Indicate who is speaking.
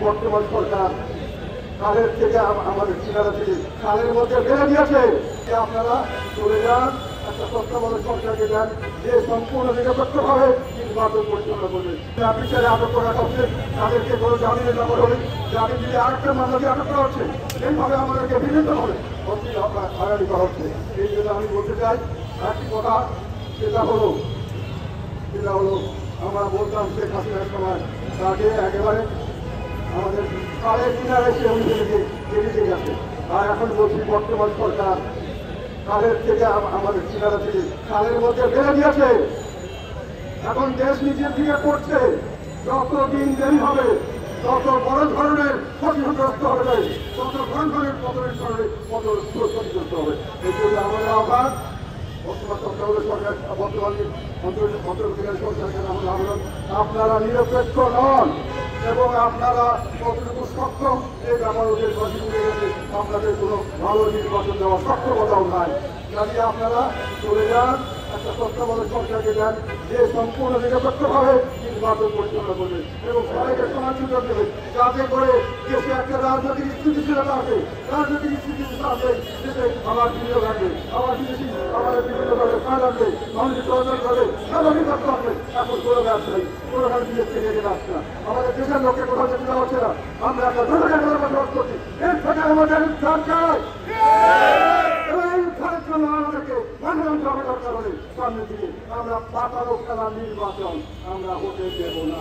Speaker 1: বর্তমান সরকার খালের থেকে আমাদের কিনারা থেকে খালের মধ্যে ফেলে দিয়েছে যে আপনারা চলে যান, একটা তত্ত্বাবধায়ক সরকারকে দেন যে সম্পূর্ণ নিরপেক্ষভাবে নির্বাচন পরিচালনা করবে। বিচারে আটক করা হচ্ছে, তাদেরকে কোনো জামিনের ব্যাপার হলে জামিন দিলে আরেকটা মামলা দিয়ে আটক করা হচ্ছে। এইভাবে আমাদেরকে বিভিন্নভাবে হয়রানি করা হচ্ছে। এই জন্য আমি বলতে চাই একটি কথা, সেটা হলো আমরা বলতাম শেখ হাসিনার সময় তাকে একেবারে আমাদের খালের কিনারে সে উনি বেরিয়ে গেছে। আর এখন বলছি বর্তমান সরকার খালের থেকে আমাদের কিনারা থেকে খালের মধ্যে ফেলে দিয়েছে। এখন দেশ নিজের দিকে পড়ছে, যত দিন দেরি হবে তত বড় ধরনের ক্ষতিগ্রস্ত হবে, তত বড় ধরনের ক্ষতিগ্রস্ত হবে। এই জন্য আমাদের আহ্বান বর্তমান সরকার বর্তমানে অন্তর্বর্তীকালীন সরকারকে আমাদের আহ্বান, আপনারা নিরপেক্ষ নন এবং আপনারা কতটুকু সক্ষম এই ব্যাপার ওদের গঠন হয়ে গেছে। আপনাদের কোনো ভালো নির্বাচন দেওয়ার সক্ষমতাও নাই। কাজে আপনারা চলে যান, একটা তত্ত্বাবধায়ক সরকারকে দেন যে সম্পূর্ণ নিরপেক্ষভাবে নির্বাচন পরিচালনা করবে এবং সবাইকে সমান সুযোগ দেবে, যাতে করে দেশে একটা রাজনৈতিক স্থিতিশীলতা আসে। রাজনৈতিক স্থিতিশীলতা আসে, দেশে আবার বিনিয়োগ আসবে, আবার বিদেশি আমাদের বিভিন্নভাবে ফান্ড আসবে, মানুষের সরকার করবে, স্বাভাবিকতা আসবে। এখন কোনো ব্যবসা নেই, কোনোখানে বিদেশ থেকে এগিয়ে আসছে না, আমাদের দেশের লোককে কোথাও যেতে দেওয়া হচ্ছে না। আমরা একটা ধরনের বসবাস করছি, এর থেকে আমাদের উদ্ধার চাই। আমাদেরকে মানব দরকার হলে সামনের দিকে আমরা পাতানো খেলা নির্বাচন আমরা হতে দেব না।